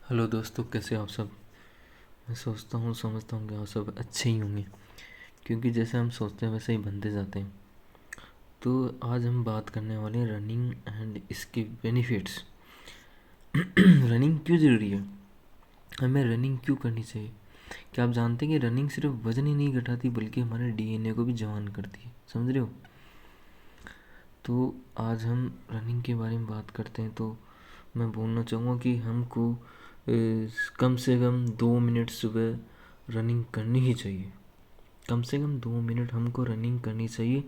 Hello दोस्तों, कैसे हो आप सब। मैं समझता हूँ कि आप सब अच्छे ही होंगे, क्योंकि जैसे हम सोचते हैं वैसे ही बनते जाते हैं। तो आज हम बात करने वाले हैं रनिंग एंड इसके बेनिफिट्स। रनिंग क्यों ज़रूरी है, हमें रनिंग क्यों करनी चाहिए। क्या आप जानते हैं कि रनिंग सिर्फ वजन ही नहीं घटाती बल्कि हमारे डीएनए को भी जवान करती है, समझ रहे हो। तो आज हम रनिंग के बारे में बात करते हैं। तो मैं बोलना चाहूँगा कि हमको कम से कम 2 मिनट सुबह रनिंग करनी ही चाहिए। कम से कम 2 मिनट हमको रनिंग करनी चाहिए,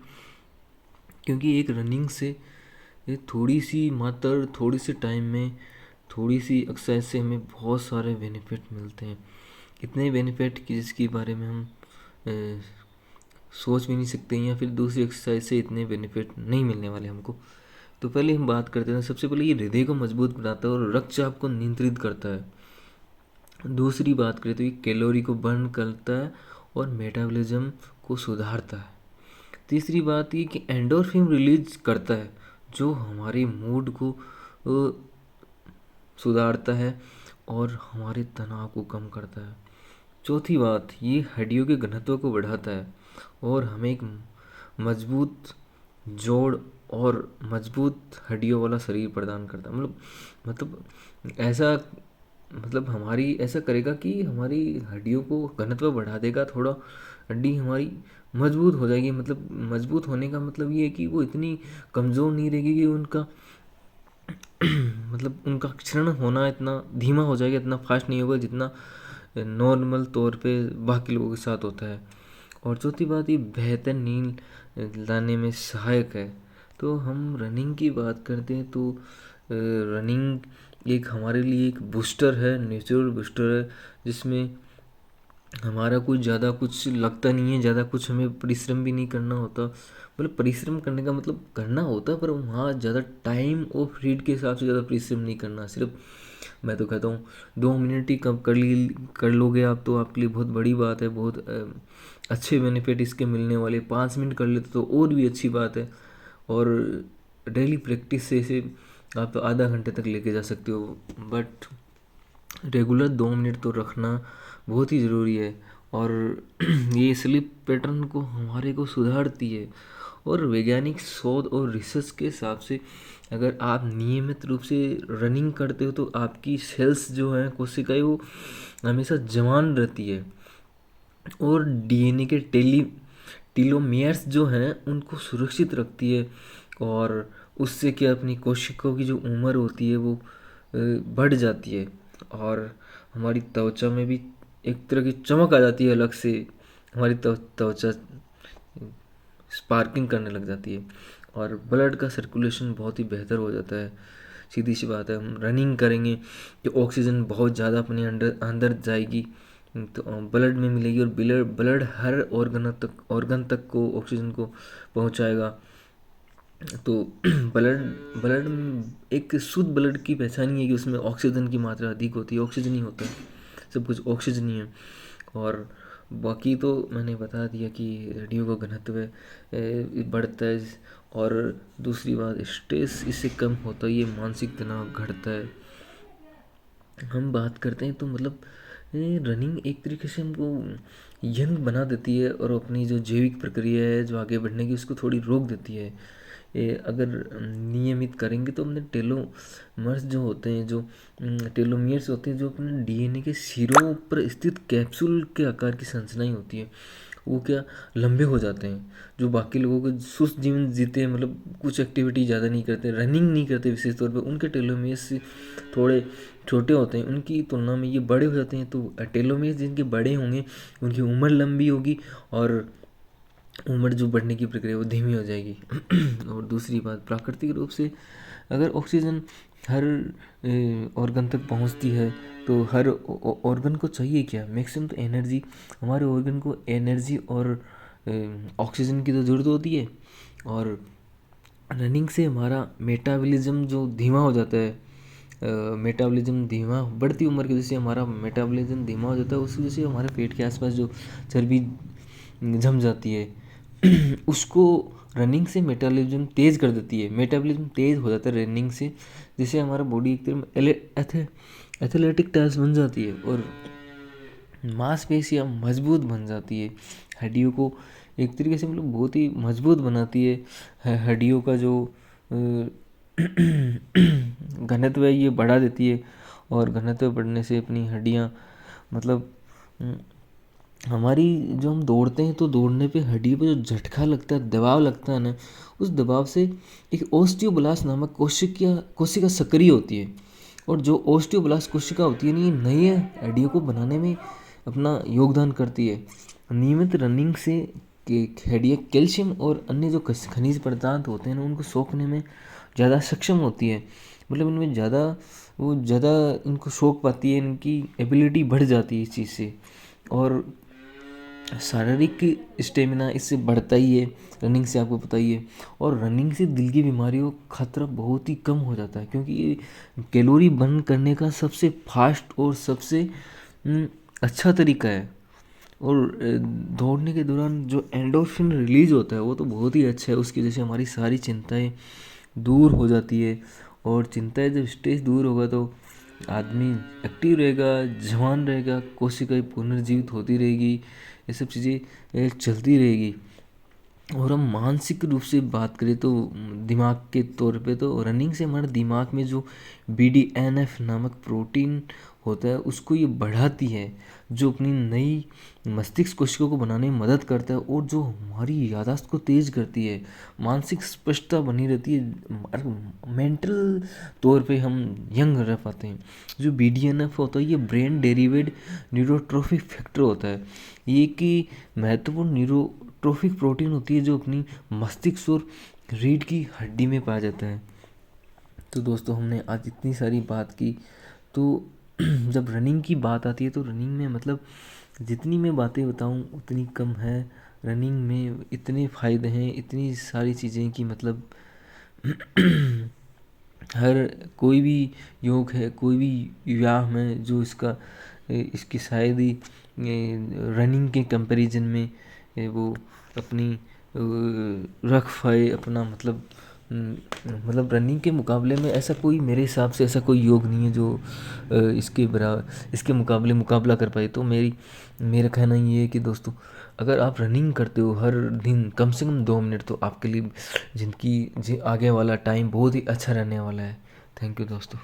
क्योंकि एक रनिंग से थोड़ी सी मात्र थोड़ी सी टाइम में थोड़ी सी एक्सरसाइज से हमें बहुत सारे बेनिफिट मिलते हैं। इतने बेनिफिट कि जिसके बारे में हम अ, सोच भी नहीं सकते, या फिर दूसरी एक्सरसाइज से इतने बेनिफिट नहीं मिलने वाले हमको। तो पहले हम बात करते हैं। सबसे पहले ये हृदय को मजबूत बनाता है और रक्तचाप को नियंत्रित करता है। दूसरी बात करें तो ये कैलोरी को बर्न करता है और मेटाबॉलिज्म को सुधारता है। तीसरी बात ये कि एंडोर्फिन रिलीज करता है, जो हमारे मूड को सुधारता है और हमारे तनाव को कम करता है। चौथी बात, ये हड्डियों के घनत्व को बढ़ाता है और हमें एक मजबूत जोड़ और मजबूत हड्डियों वाला शरीर प्रदान करता है। मतलब ऐसा हमारी ऐसा करेगा कि हमारी हड्डियों को घनत्व बढ़ा देगा थोड़ा। हड्डी हमारी मजबूत हो जाएगी। मतलब मजबूत होने का मतलब ये है कि वो इतनी कमज़ोर नहीं रहेगी कि उनका उनका क्षरण होना इतना धीमा हो जाएगा, इतना फास्ट नहीं होगा जितना नॉर्मल तौर पे बाकी लोगों के साथ होता है। और चौथी बात, ये बेहतर नींद लाने में सहायक है। तो हम रनिंग की बात करते हैं तो रनिंग एक हमारे लिए एक बूस्टर है, नेचुरल बूस्टर है, जिसमें हमारा कुछ ज़्यादा कुछ लगता नहीं है, ज़्यादा कुछ हमें परिश्रम भी नहीं करना होता। मतलब परिश्रम करने का मतलब करना होता है, पर वहाँ ज़्यादा टाइम और फीड के हिसाब से ज़्यादा परिश्रम नहीं करना। सिर्फ मैं तो कहता हूँ 2 मिनट ही कम कर लोगे आप तो आपके लिए बहुत बड़ी बात है। बहुत अच्छे बेनिफिट इसके मिलने वाले। 5 मिनट कर लेते तो और भी अच्छी बात है। और डेली प्रैक्टिस से इसे आप आधा घंटे तक लेके जा सकते हो, बट रेगुलर 2 मिनट तो रखना बहुत ही ज़रूरी है। और ये स्लीप पैटर्न को हमारे को सुधारती है। और वैज्ञानिक शोध और रिसर्च के हिसाब से अगर आप नियमित रूप से रनिंग करते हो तो आपकी सेल्स जो हैं, कोशिकाएं, वो हमेशा जवान रहती है और डीएनए के टीलोमियर्स जो हैं उनको सुरक्षित रखती है। और उससे क्या, अपनी कोशिकाओं की जो उम्र होती है वो बढ़ जाती है। और हमारी त्वचा में भी एक तरह की चमक आ जाती है अलग से। हमारी त्वचा स्पार्किंग करने लग जाती है और ब्लड का सर्कुलेशन बहुत ही बेहतर हो जाता है। सीधी सी बात है, हम रनिंग करेंगे तो ऑक्सीजन बहुत ज़्यादा अपने अंदर अंदर जाएगी, तो ब्लड में मिलेगी। और ब्लड ब्लड हर ऑर्गन तक को ऑक्सीजन को पहुंचाएगा। तो ब्लड ब्लड एक शुद्ध ब्लड की पहचान ही है कि उसमें ऑक्सीजन की मात्रा अधिक होती है। ऑक्सीजन ही होता है, सब कुछ ऑक्सीजन ही है। और बाकी तो मैंने बता दिया कि रेडियो का घनत्व बढ़ता है। और दूसरी बात, स्ट्रेस इससे कम होता है, ये मानसिक तनाव घटता है। हम बात करते हैं तो रनिंग एक तरीके से हमको यंग बना देती है और अपनी जो जैविक प्रक्रिया है जो आगे बढ़ने की, उसको थोड़ी रोक देती है। अगर नियमित करेंगे तो अपने टेलोमर्स जो होते हैं, जो टेलोमियर्स होते हैं, जो अपने डीएनए के सिरों पर स्थित कैप्सूल के आकार की संरचनाएं होती है, वो क्या लंबे हो जाते हैं। जो बाकी लोगों को सुस्त जीवन जीते हैं, कुछ एक्टिविटी ज़्यादा नहीं करते, रनिंग नहीं करते विशेष तौर पे, उनके टेलोमियर्स थोड़े छोटे होते हैं, उनकी तुलना में ये बड़े हो जाते हैं। तो टेलोमियर्स जिनके बड़े होंगे उनकी उम्र लंबी होगी और उम्र जो बढ़ने की प्रक्रिया वो धीमी हो जाएगी। और दूसरी बात, प्राकृतिक रूप से अगर ऑक्सीजन हर ऑर्गन तक पहुंचती है तो हर ऑर्गन को चाहिए क्या, मैक्सिमम तो एनर्जी। हमारे ऑर्गन को एनर्जी और ऑक्सीजन की तो ज़रूरत होती है। और रनिंग से हमारा मेटाबॉलिज्म जो धीमा हो जाता है, मेटाबॉलिज्म धीमा, बढ़ती उम्र की वजह से हमारा मेटाबॉलिज्म धीमा हो जाता है। उस वजह से हमारे पेट के आसपास जो चर्बी जम जाती है उसको रनिंग से मेटाबॉलिज्म तेज़ कर देती है, मेटाबॉलिज्म तेज़ हो जाता है रनिंग से, जिससे हमारा बॉडी एक तरह एथलेटिक टाइप्स बन जाती है और मांसपेशियाँ मजबूत बन जाती है, हड्डियों को एक तरीके से मतलब बहुत ही मजबूत बनाती है। हड्डियों का जो घनत्व है ये बढ़ा देती है, और घनत्व बढ़ने से अपनी हड्डियाँ मतलब हमारी जो हम दौड़ते हैं तो दौड़ने पे हड्डी पे जो झटका लगता है, दबाव लगता है ना, उस दबाव से एक ओस्टियोब्लास्ट नामक कोशिका सक्रिय होती है, और जो ओस्टियोब्लास्ट कोशिका होती है ना, ये नई हड्डियों को बनाने में अपना योगदान करती है। नियमित रनिंग से हड्डियाँ कैल्शियम और अन्य जो खनिज पदार्थ होते हैं ना, उनको सोखने में ज़्यादा सक्षम होती है, मतलब इनमें ज़्यादा इनको सोख पाती है, इनकी एबिलिटी बढ़ जाती है इस चीज़ से, और शारीरिक स्टेमिना इससे बढ़ता ही है रनिंग से, आपको पता ही है। और रनिंग से दिल की बीमारियों का खतरा बहुत ही कम हो जाता है, क्योंकि ये कैलोरी बर्न करने का सबसे फास्ट और सबसे अच्छा तरीका है। और दौड़ने के दौरान जो एंडोर्फिन रिलीज होता है वो तो बहुत ही अच्छा है, उसकी वजह से हमारी सारी चिंताएं दूर हो जाती है, और चिंताएं जब स्ट्रेस दूर होगा तो आदमी एक्टिव रहेगा, जवान रहेगा, कोशिकाएं पुनर्जीवित होती रहेगी, ये सब चीज़ें चलती रहेगी। और हम मानसिक रूप से बात करें तो दिमाग के तौर पे तो रनिंग से हमारे दिमाग में जो BDNF नामक प्रोटीन होता है उसको ये बढ़ाती है, जो अपनी नई मस्तिष्क कोशिकाओं को बनाने में मदद करता है, और जो हमारी याददाश्त को तेज़ करती है, मानसिक स्पष्टता बनी रहती है, मेंटल तौर पे हम यंग रह पाते हैं। जो BDNF होता है ये ब्रेन डेरिवेड न्यूरोट्रोफिक फैक्टर होता है, ये कि महत्वपूर्ण न्यूरोट्रोफिक प्रोटीन होती है जो अपनी मस्तिष्क और रीढ़ की हड्डी में पाया जाता है। तो दोस्तों हमने आज इतनी सारी बात की, तो जब रनिंग की बात आती है तो रनिंग में मतलब जितनी मैं बातें बताऊं उतनी कम है। रनिंग में इतने फ़ायदे हैं, इतनी सारी चीज़ें कि मतलब हर कोई भी योग है, कोई भी व्यायाम है जो इसकी शायद ही रनिंग के कंपैरिजन में वो अपनी रख पाए अपना मतलब रनिंग के मुकाबले में ऐसा कोई, मेरे हिसाब से ऐसा कोई योग नहीं है जो इसके मुकाबले मुकाबला कर पाए। तो मेरा कहना ये है कि दोस्तों अगर आप रनिंग करते हो हर दिन कम से कम 2 मिनट, तो आपके लिए आगे वाला टाइम बहुत ही अच्छा रहने वाला है। थैंक यू दोस्तों।